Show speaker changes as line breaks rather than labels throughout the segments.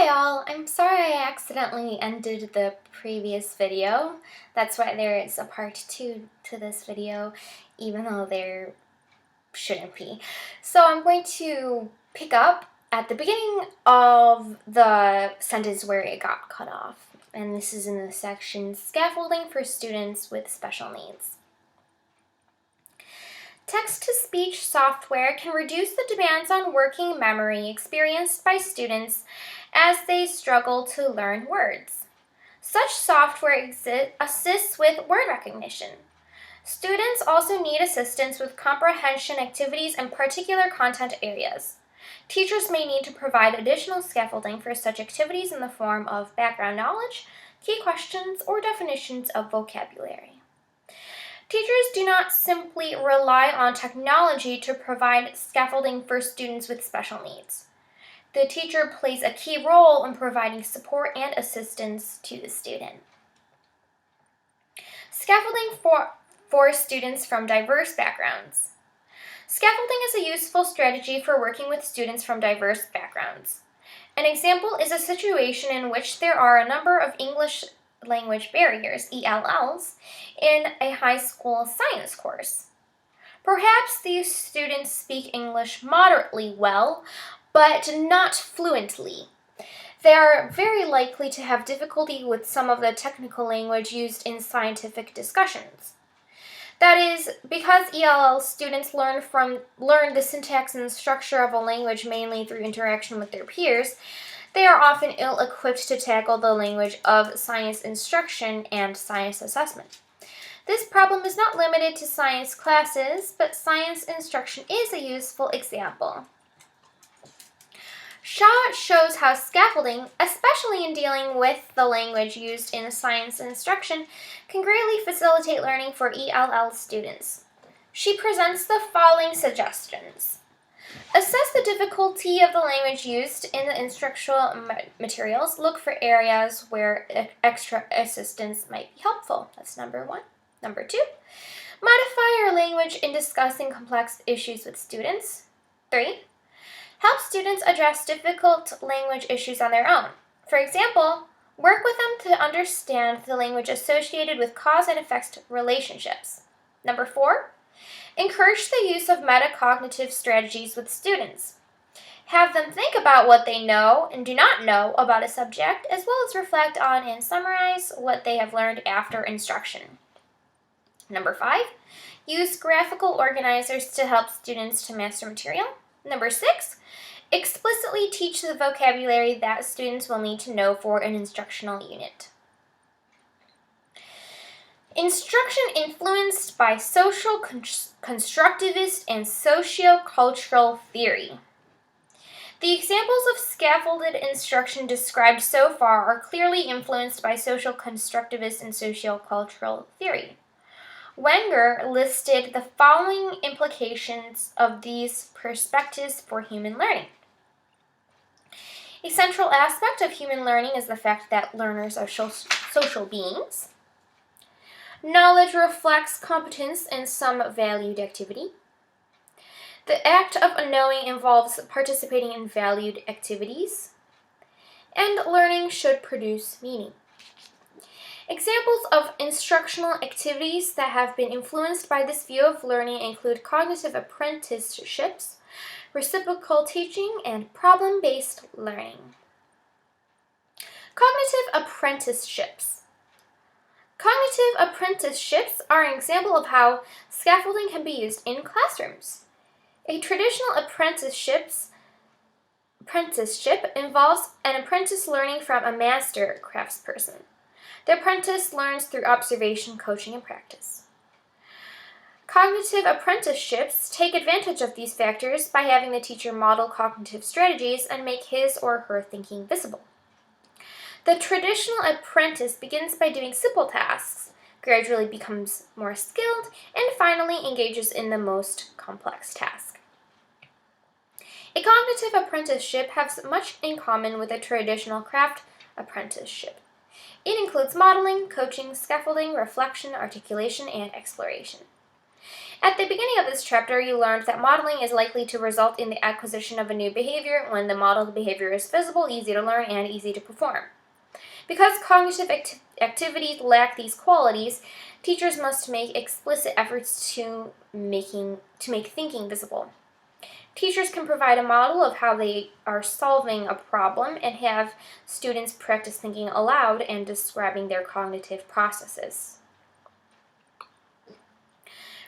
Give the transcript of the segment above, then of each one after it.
Hi all, I'm sorry I accidentally ended the previous video. That's why there is a part 2 to this video, even though there shouldn't be. So I'm going to pick up at the beginning of the sentence where it got cut off. And this is in the section Scaffolding for Students with Special Needs. Text-to-speech software can reduce the demands on working memory experienced by students as they struggle to learn words. Such software assists with word recognition. Students also need assistance with comprehension activities in particular content areas. Teachers may need to provide additional scaffolding for such activities in the form of background knowledge, key questions, or definitions of vocabulary. Teachers do not simply rely on technology to provide scaffolding for students with special needs. The teacher plays a key role in providing support and assistance to the student. Scaffolding for students from diverse backgrounds. Scaffolding is a useful strategy for working with students from diverse backgrounds. An example is a situation in which there are a number of English language barriers, ELLs, in a high school science course. Perhaps these students speak English moderately well, but not fluently. They are very likely to have difficulty with some of the technical language used in scientific discussions. That is, because ELL students learn the syntax and structure of a language mainly through interaction with their peers, they are often ill-equipped to tackle the language of science instruction and science assessment. This problem is not limited to science classes, but science instruction is a useful example. Shaw shows how scaffolding, especially in dealing with the language used in science instruction, can greatly facilitate learning for ELL students. She presents the following suggestions. Assess the difficulty of the language used in the instructional materials. Look for areas where extra assistance might be helpful. That's number 1. Number 2, modify your language in discussing complex issues with students. 3, help students address difficult language issues on their own. For example, work with them to understand the language associated with cause and effect relationships. Number 4, encourage the use of metacognitive strategies with students. Have them think about what they know and do not know about a subject, as well as reflect on and summarize what they have learned after instruction. Number 5, use graphical organizers to help students to master material. Number 6, explicitly teach the vocabulary that students will need to know for an instructional unit. Instruction influenced by social constructivist and socio-cultural theory. The examples of scaffolded instruction described so far are clearly influenced by social constructivist and socio-cultural theory. Wenger listed the following implications of these perspectives for human learning. A central aspect of human learning is the fact that learners are social beings. Knowledge reflects competence in some valued activity. The act of knowing involves participating in valued activities. And learning should produce meaning. Examples of instructional activities that have been influenced by this view of learning include cognitive apprenticeships, reciprocal teaching, and problem-based learning. Cognitive apprenticeships. Cognitive apprenticeships are an example of how scaffolding can be used in classrooms. A traditional apprenticeship involves an apprentice learning from a master craftsperson. The apprentice learns through observation, coaching, and practice. Cognitive apprenticeships take advantage of these factors by having the teacher model cognitive strategies and make his or her thinking visible. The traditional apprentice begins by doing simple tasks, gradually becomes more skilled, and finally engages in the most complex task. A cognitive apprenticeship has much in common with a traditional craft apprenticeship. It includes modeling, coaching, scaffolding, reflection, articulation, and exploration. At the beginning of this chapter, you learned that modeling is likely to result in the acquisition of a new behavior when the modeled behavior is visible, easy to learn, and easy to perform. Because cognitive activities lack these qualities, teachers must make explicit efforts to make thinking visible. Teachers can provide a model of how they are solving a problem and have students practice thinking aloud and describing their cognitive processes.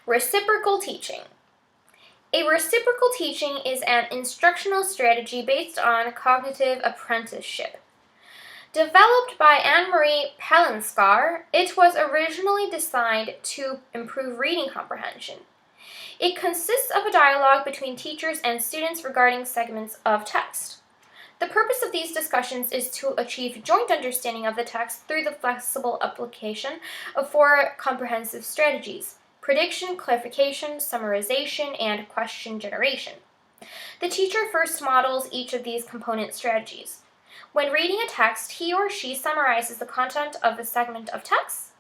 Reciprocal teaching. A reciprocal teaching is an instructional strategy based on cognitive apprenticeship. Developed by Anne-Marie Palenskar, it was originally designed to improve reading comprehension. It consists of a dialogue between teachers and students regarding segments of text. The purpose of these discussions is to achieve joint understanding of the text through the flexible application of 4 comprehensive strategies: prediction, clarification, summarization, and question generation. The teacher first models each of these component strategies. When reading a text, he or she summarizes the content of a segment of text,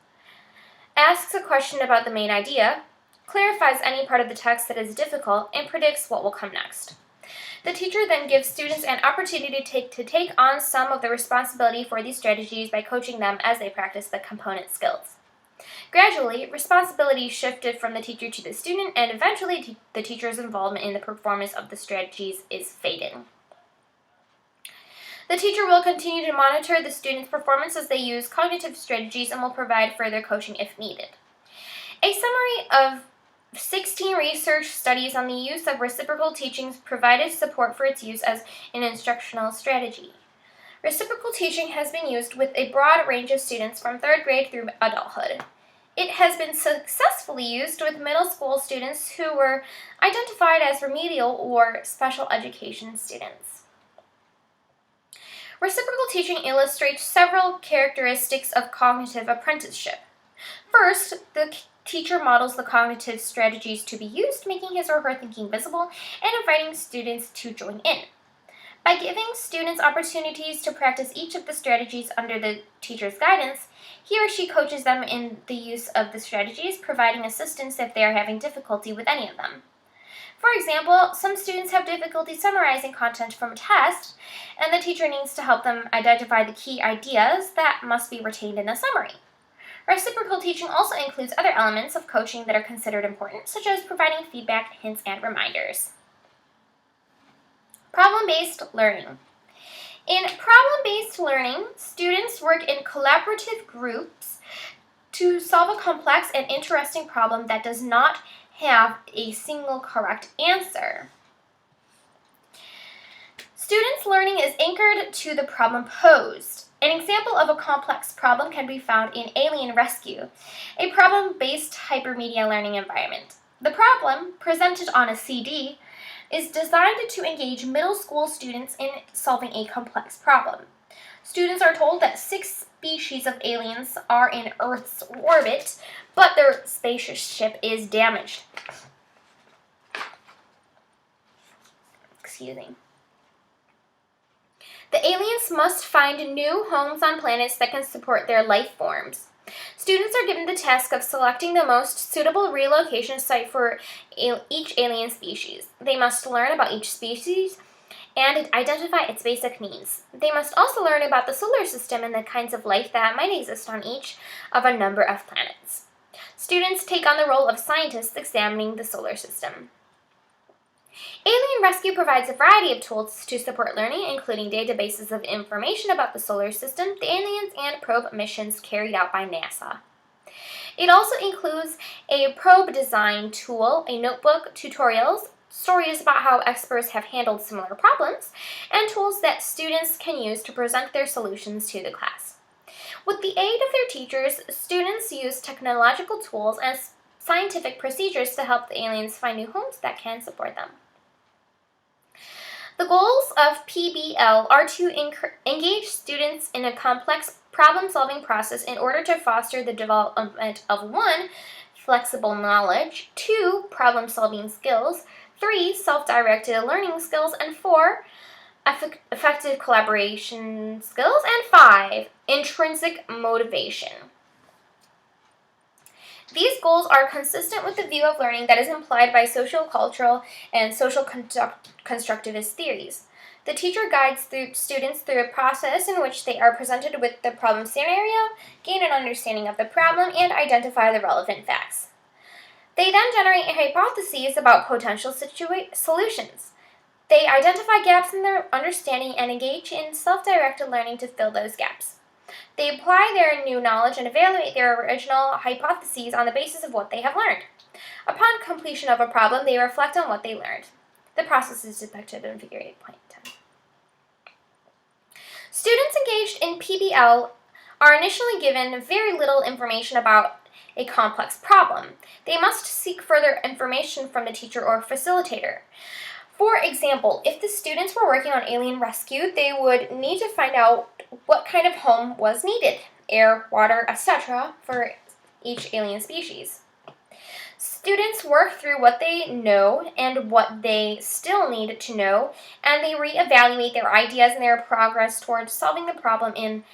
asks a question about the main idea, clarifies any part of the text that is difficult, and predicts what will come next. The teacher then gives students an opportunity to take on some of the responsibility for these strategies by coaching them as they practice the component skills. Gradually, responsibility shifted from the teacher to the student, and eventually the teacher's involvement in the performance of the strategies is fading. The teacher will continue to monitor the students' performance as they use cognitive strategies and will provide further coaching if needed. A summary of 16 research studies on the use of reciprocal teachings provided support for its use as an instructional strategy. Reciprocal teaching has been used with a broad range of students from 3rd grade through adulthood. It has been successfully used with middle school students who were identified as remedial or special education students. Reciprocal teaching illustrates several characteristics of cognitive apprenticeship. First, the teacher models the cognitive strategies to be used, making his or her thinking visible and inviting students to join in. By giving students opportunities to practice each of the strategies under the teacher's guidance, he or she coaches them in the use of the strategies, providing assistance if they are having difficulty with any of them. For example, some students have difficulty summarizing content from a test, and the teacher needs to help them identify the key ideas that must be retained in the summary. Reciprocal teaching also includes other elements of coaching that are considered important, such as providing feedback, hints, and reminders. Problem-based learning. In problem-based learning, students work in collaborative groups to solve a complex and interesting problem that does not have a single correct answer. Students' learning is anchored to the problem posed. An example of a complex problem can be found in Alien Rescue, a problem-based hypermedia learning environment. The problem, presented on a CD, is designed to engage middle school students in solving a complex problem. Students are told that 6 species of aliens are in Earth's orbit, but their spaceship is damaged. Excuse me. The aliens must find new homes on planets that can support their life forms. Students are given the task of selecting the most suitable relocation site for each alien species. They must learn about each species and identify its basic needs. They must also learn about the solar system and the kinds of life that might exist on each of a number of planets. Students take on the role of scientists examining the solar system. Alien Rescue provides a variety of tools to support learning, including databases of information about the solar system, the aliens, and probe missions carried out by NASA. It also includes a probe design tool, a notebook, tutorials, stories about how experts have handled similar problems, and tools that students can use to present their solutions to the class. With the aid of their teachers, students use technological tools and scientific procedures to help the aliens find new homes that can support them. The goals of PBL are to engage students in a complex problem-solving process in order to foster the development of 1. Flexible knowledge, 2. Problem-solving skills, 3. Self-directed learning skills, and 4. Effective collaboration skills, and 5. Intrinsic motivation. These goals are consistent with the view of learning that is implied by social, cultural, and social constructivist theories. The teacher guides students through a process in which they are presented with the problem scenario, gain an understanding of the problem, and identify the relevant facts. They then generate hypotheses about potential solutions. They identify gaps in their understanding and engage in self-directed learning to fill those gaps. They apply their new knowledge and evaluate their original hypotheses on the basis of what they have learned. Upon completion of a problem, they reflect on what they learned. The process is depicted in Figure 8.10. Students engaged in PBL are initially given very little information about a complex problem. They must seek further information from the teacher or facilitator. For example, if the students were working on alien rescue, they would need to find out what kind of home was needed, air, water, etc., for each alien species. Students work through what they know and what they still need to know, and they reevaluate their ideas and their progress towards solving the problem in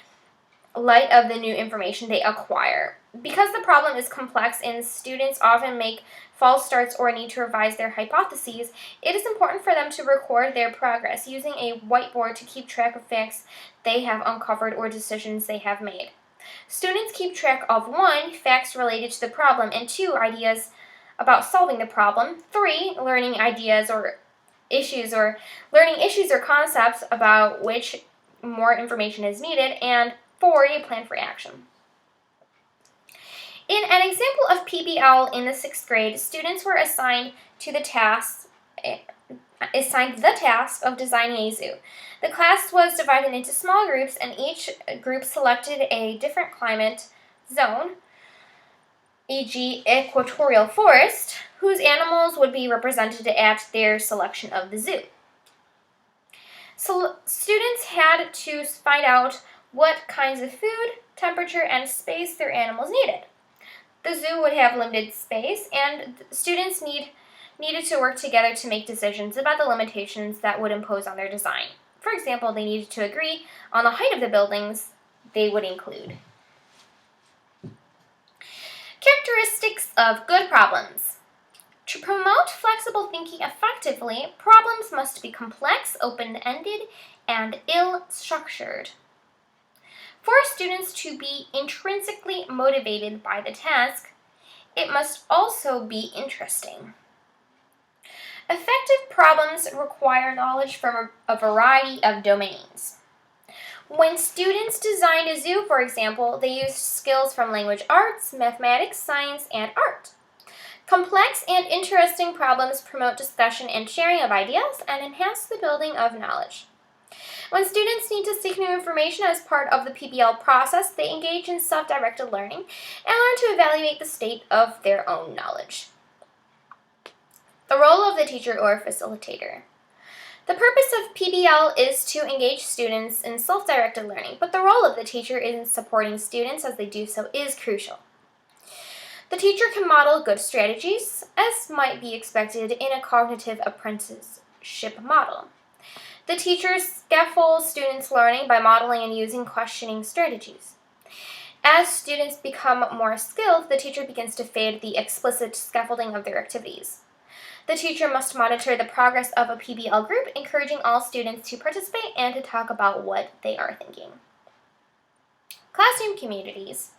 light of the new information they acquire. Because the problem is complex and students often make false starts or need to revise their hypotheses, it is important for them to record their progress using a whiteboard to keep track of facts they have uncovered or decisions they have made. Students keep track of 1, facts related to the problem, and 2, ideas about solving the problem, 3, learning issues or concepts about which more information is needed, and 4, a plan for action. In an example of PBL in the 6th grade, students were assigned the task of designing a zoo. The class was divided into small groups, and each group selected a different climate zone, e.g. equatorial forest, whose animals would be represented at their selection of the zoo. So students had to find out what kinds of food, temperature, and space their animals needed. The zoo would have limited space, and students needed to work together to make decisions about the limitations that would impose on their design. For example, they needed to agree on the height of the buildings they would include. Characteristics of good problems. To promote flexible thinking effectively, problems must be complex, open-ended, and ill-structured. For students to be intrinsically motivated by the task, it must also be interesting. Effective problems require knowledge from a variety of domains. When students designed a zoo, for example, they used skills from language arts, mathematics, science, and art. Complex and interesting problems promote discussion and sharing of ideas and enhance the building of knowledge. When students need to seek new information as part of the PBL process, they engage in self-directed learning and learn to evaluate the state of their own knowledge. The role of the teacher or facilitator. The purpose of PBL is to engage students in self-directed learning, but the role of the teacher in supporting students as they do so is crucial. The teacher can model good strategies, as might be expected in a cognitive apprenticeship model. The teacher scaffolds students' learning by modeling and using questioning strategies. As students become more skilled, the teacher begins to fade the explicit scaffolding of their activities. The teacher must monitor the progress of a PBL group, encouraging all students to participate and to talk about what they are thinking. Classroom communities.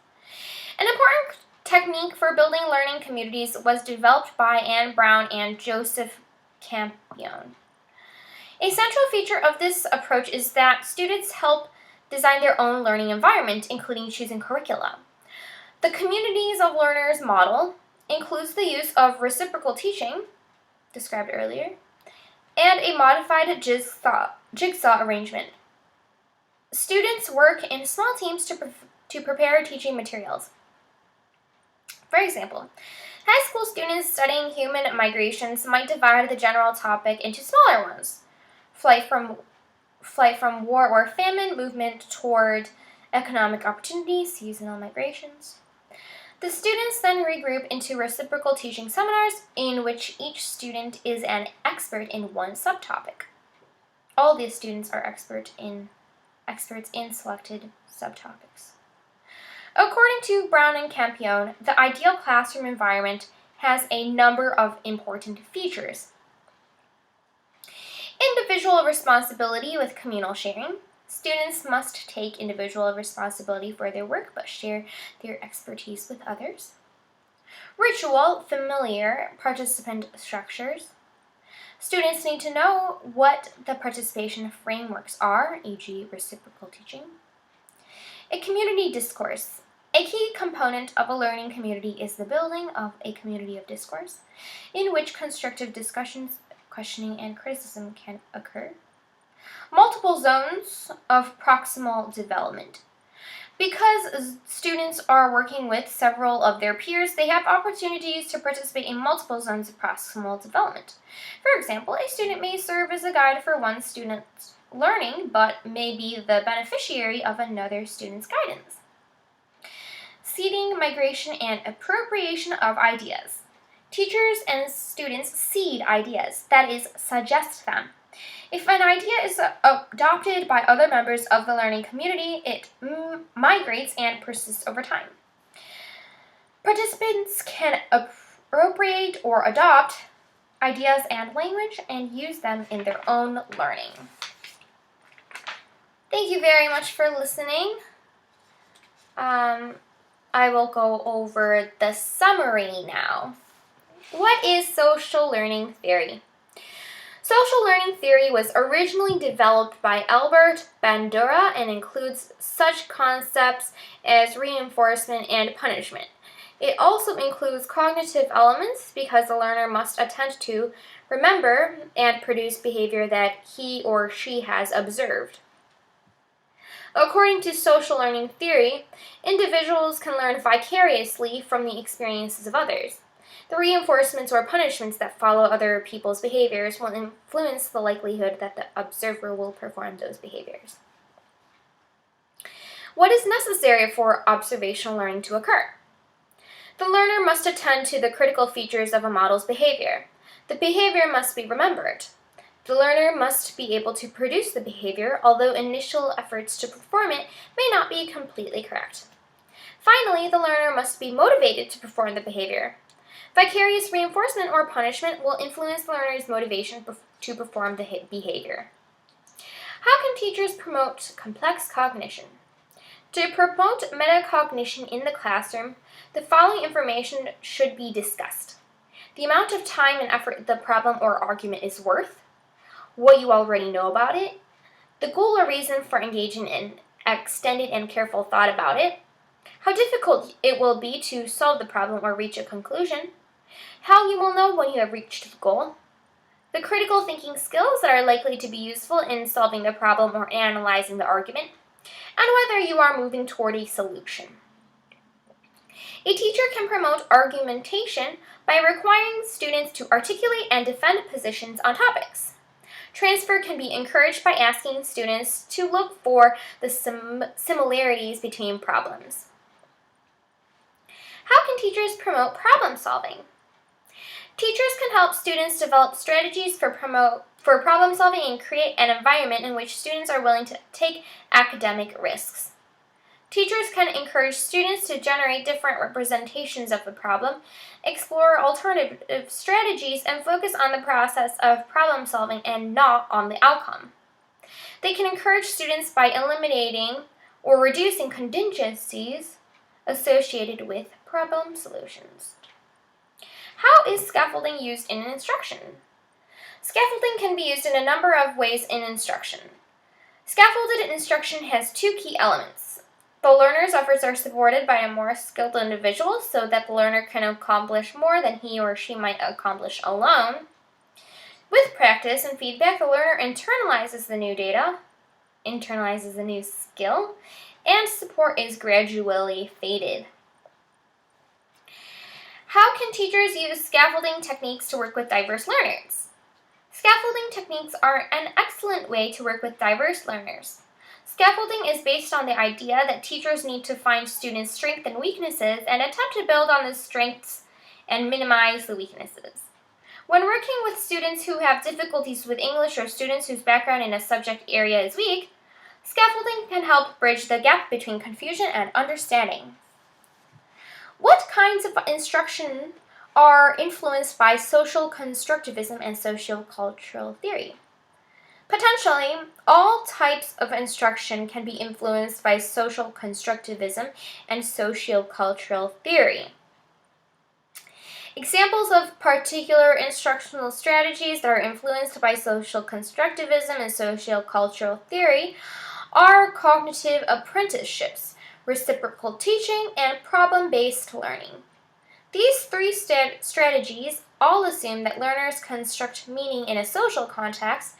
An important technique for building learning communities was developed by Anne Brown and Joseph Campion. A central feature of this approach is that students help design their own learning environment, including choosing curricula. The communities of learners model includes the use of reciprocal teaching, described earlier, and a modified jigsaw arrangement. Students work in small teams to prepare teaching materials. For example, high school students studying human migrations might divide the general topic into smaller ones: flight from war or famine, movement toward economic opportunity, seasonal migrations. The students then regroup into reciprocal teaching seminars in which each student is an expert in one subtopic. All the students are experts in selected subtopics. According to Brown and Campione, the ideal classroom environment has a number of important features. Individual responsibility with communal sharing. Students must take individual responsibility for their work but share their expertise with others. Ritual, familiar, participant structures. Students need to know what the participation frameworks are, e.g. reciprocal teaching. A community discourse. A key component of a learning community is the building of a community of discourse in which constructive discussions, questioning, and criticism can occur. Multiple zones of proximal development. Because students are working with several of their peers, they have opportunities to participate in multiple zones of proximal development. For example, a student may serve as a guide for one student's learning, but may be the beneficiary of another student's guidance. Seeding, migration, and appropriation of ideas. Teachers and students seed ideas, that is, suggest them. If an idea is adopted by other members of the learning community, it migrates and persists over time. Participants can appropriate or adopt ideas and language and use them in their own learning. Thank you very much for listening. I will go over the summary now. What is social learning theory? Social learning theory was originally developed by Albert Bandura and includes such concepts as reinforcement and punishment. It also includes cognitive elements because the learner must attend to, remember, and produce behavior that he or she has observed. According to social learning theory, individuals can learn vicariously from the experiences of others. The reinforcements or punishments that follow other people's behaviors will influence the likelihood that the observer will perform those behaviors. What is necessary for observational learning to occur? The learner must attend to the critical features of a model's behavior. The behavior must be remembered. The learner must be able to produce the behavior, although initial efforts to perform it may not be completely correct. Finally, the learner must be motivated to perform the behavior. Vicarious reinforcement or punishment will influence the learner's motivation to perform the behavior. How can teachers promote complex cognition? To promote metacognition in the classroom, the following information should be discussed. The amount of time and effort the problem or argument is worth, what you already know about it, the goal or reason for engaging in extended and careful thought about it, how difficult it will be to solve the problem or reach a conclusion, how you will know when you have reached the goal, the critical thinking skills that are likely to be useful in solving the problem or analyzing the argument, and whether you are moving toward a solution. A teacher can promote argumentation by requiring students to articulate and defend positions on topics. Transfer can be encouraged by asking students to look for the similarities between problems. How can teachers promote problem solving? Teachers can help students develop strategies for problem solving and create an environment in which students are willing to take academic risks. Teachers can encourage students to generate different representations of the problem, explore alternative strategies, and focus on the process of problem solving and not on the outcome. They can encourage students by eliminating or reducing contingencies associated with problem solutions. How is scaffolding used in instruction? Scaffolding can be used in a number of ways in instruction. Scaffolded instruction has two key elements. The learner's efforts are supported by a more skilled individual so that the learner can accomplish more than he or she might accomplish alone. With practice and feedback, the learner internalizes the new data, internalizes the new skill, and support is gradually faded. How can teachers use scaffolding techniques to work with diverse learners? Scaffolding techniques are an excellent way to work with diverse learners. Scaffolding is based on the idea that teachers need to find students' strengths and weaknesses and attempt to build on the strengths and minimize the weaknesses. When working with students who have difficulties with English or students whose background in a subject area is weak, scaffolding can help bridge the gap between confusion and understanding. What kinds of instruction are influenced by social constructivism and sociocultural theory? Potentially, all types of instruction can be influenced by social constructivism and sociocultural theory. Examples of particular instructional strategies that are influenced by social constructivism and sociocultural theory are cognitive apprenticeships, reciprocal teaching, and problem-based learning. These three strategies all assume that learners construct meaning in a social context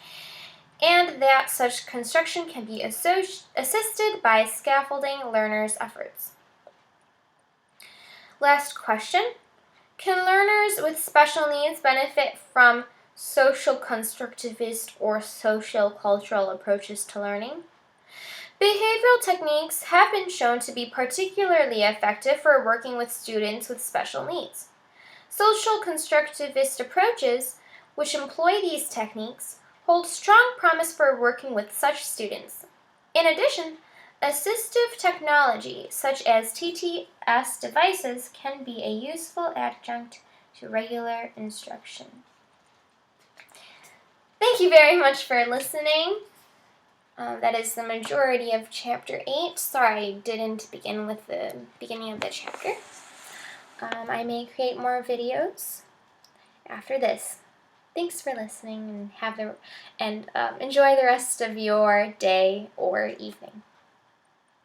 and that such construction can be assisted by scaffolding learners' efforts. Last question. Can learners with special needs benefit from social constructivist or sociocultural approaches to learning? Behavioral techniques have been shown to be particularly effective for working with students with special needs. Social constructivist approaches, which employ these techniques, hold strong promise for working with such students. In addition, assistive technology, such as TTS devices, can be a useful adjunct to regular instruction. Thank you very much for listening. That is the majority of Chapter 8. Sorry I didn't begin with the beginning of the chapter. I may create more videos after this. Thanks for listening and enjoy the rest of your day or evening.